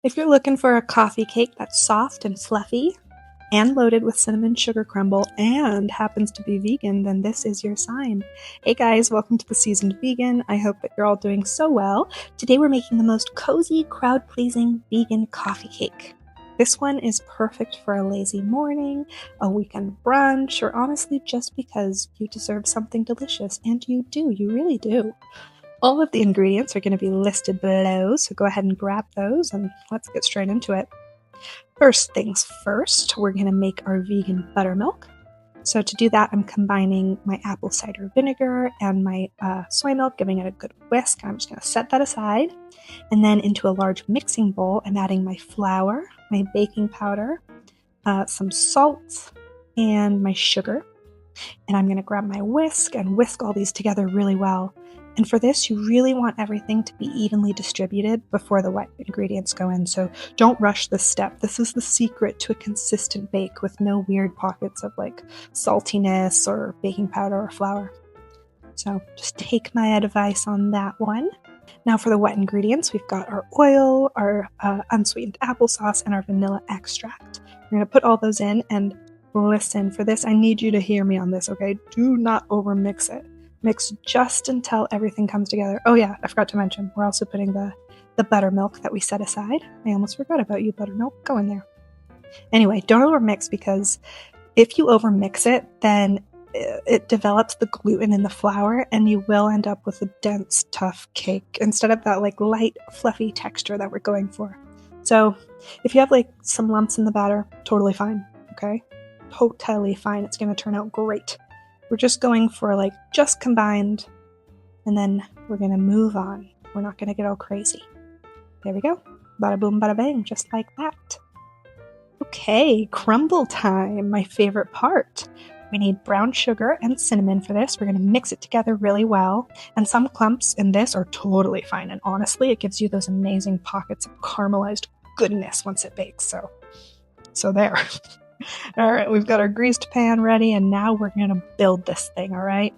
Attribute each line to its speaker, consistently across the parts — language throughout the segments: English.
Speaker 1: If you're looking for a coffee cake that's soft and fluffy and loaded with cinnamon sugar crumble and happens to be vegan, then this is your sign. Hey guys, welcome to The Seasoned Vegan. I hope that you're all doing so well. Today we're making the most cozy, crowd-pleasing vegan coffee cake. This one is perfect for a lazy morning, a weekend brunch, or honestly just because you deserve something delicious, and you do, you really do. All of the ingredients are going to be listed below, so go ahead and grab those and let's get straight into it. First things first, we're going to make our vegan buttermilk. So to do that, I'm combining my apple cider vinegar and my soy milk, giving it a good whisk. I'm just going to set that aside. And then into a large mixing bowl, I'm adding my flour, my baking powder, some salt, and my sugar. And I'm going to grab my whisk and whisk all these together really well. And for this, you really want everything to be evenly distributed before the wet ingredients go in. So don't rush this step. This is the secret to a consistent bake with no weird pockets of like saltiness or baking powder or flour. So just take my advice on that one. Now for the wet ingredients, we've got our oil, our unsweetened applesauce, and our vanilla extract. We're going to put all those in, and listen, for this, I need you to hear me on this, okay? Do not overmix it. Mix just until everything comes together. Oh yeah, I forgot to mention, we're also putting the buttermilk that we set aside. I almost forgot about you, buttermilk. Go in there. Anyway, don't overmix, because if you overmix it, then it develops the gluten in the flour and you will end up with a dense, tough cake instead of that like light, fluffy texture that we're going for. So if you have like some lumps in the batter, totally fine, okay? Totally fine. It's going to turn out great. We're just going for like just combined, and then we're going to move on. We're not going to get all crazy. There we go. Bada boom, bada bang, just like that. Okay, crumble time, my favorite part. We need brown sugar and cinnamon for this. We're going to mix it together really well. And some clumps in this are totally fine. And honestly, it gives you those amazing pockets of caramelized goodness once it bakes. So there. All right, we've got our greased pan ready, and now we're going to build this thing, all right?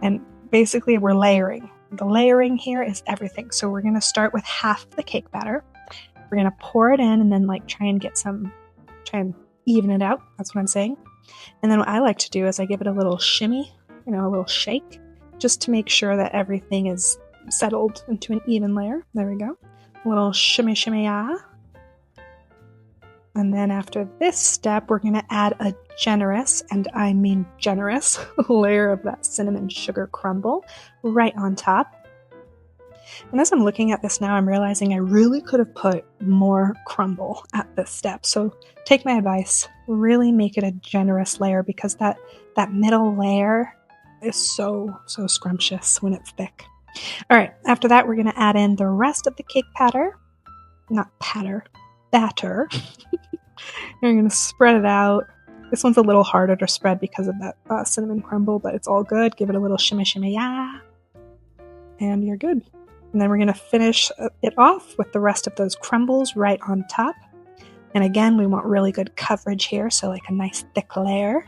Speaker 1: And basically, we're layering. The layering here is everything. So we're going to start with half the cake batter. We're going to pour it in and then like try and even it out. That's what I'm saying. And then what I like to do is I give it a little shimmy, a little shake, just to make sure that everything is settled into an even layer. There we go. A little shimmy, shimmy-ah. And then after this step, we're going to add a generous, and I mean generous, layer of that cinnamon sugar crumble right on top. And as I'm looking at this now, I'm realizing I really could have put more crumble at this step. So take my advice, really make it a generous layer, because that middle layer is so scrumptious when it's thick. All right, after that, we're going to add in the rest of the cake batter. Batter. You're going to spread it out. This one's a little harder to spread because of that cinnamon crumble, but it's all good. Give it a little shimmy, shimmy, yeah. And you're good. And then we're going to finish it off with the rest of those crumbles right on top. And again, we want really good coverage here, so like a nice thick layer.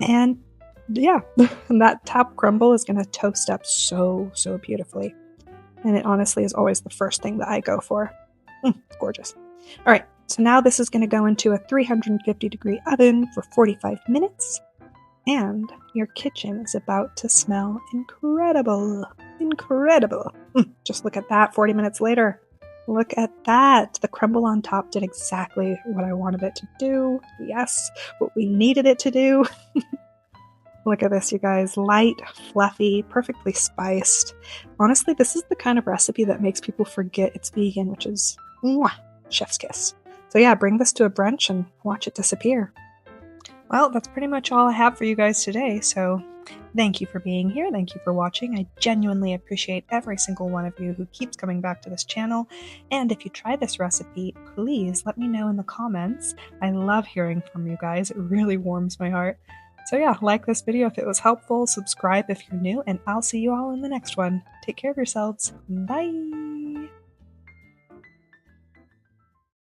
Speaker 1: And yeah, and that top crumble is going to toast up so beautifully. And it honestly is always the first thing that I go for. Gorgeous. All right, so now this is going to go into a 350-degree oven for 45 minutes. And your kitchen is about to smell incredible. Incredible. Just look at that 40 minutes later. Look at that. The crumble on top did exactly what I wanted it to do. Yes, what we needed it to do. Look at this, you guys. Light, fluffy, perfectly spiced. Honestly, this is the kind of recipe that makes people forget it's vegan, which is mwah, chef's kiss. So yeah, bring this to a brunch and watch it disappear. Well, that's pretty much all I have for you guys today, so thank you for being here. Thank you for watching. I genuinely appreciate every single one of you who keeps coming back to this channel. And if you try this recipe, please let me know in the comments. I love hearing from you guys. It really warms my heart. So yeah, like this video if it was helpful, subscribe if you're new, and I'll see you all in the next one. Take care of yourselves. Bye!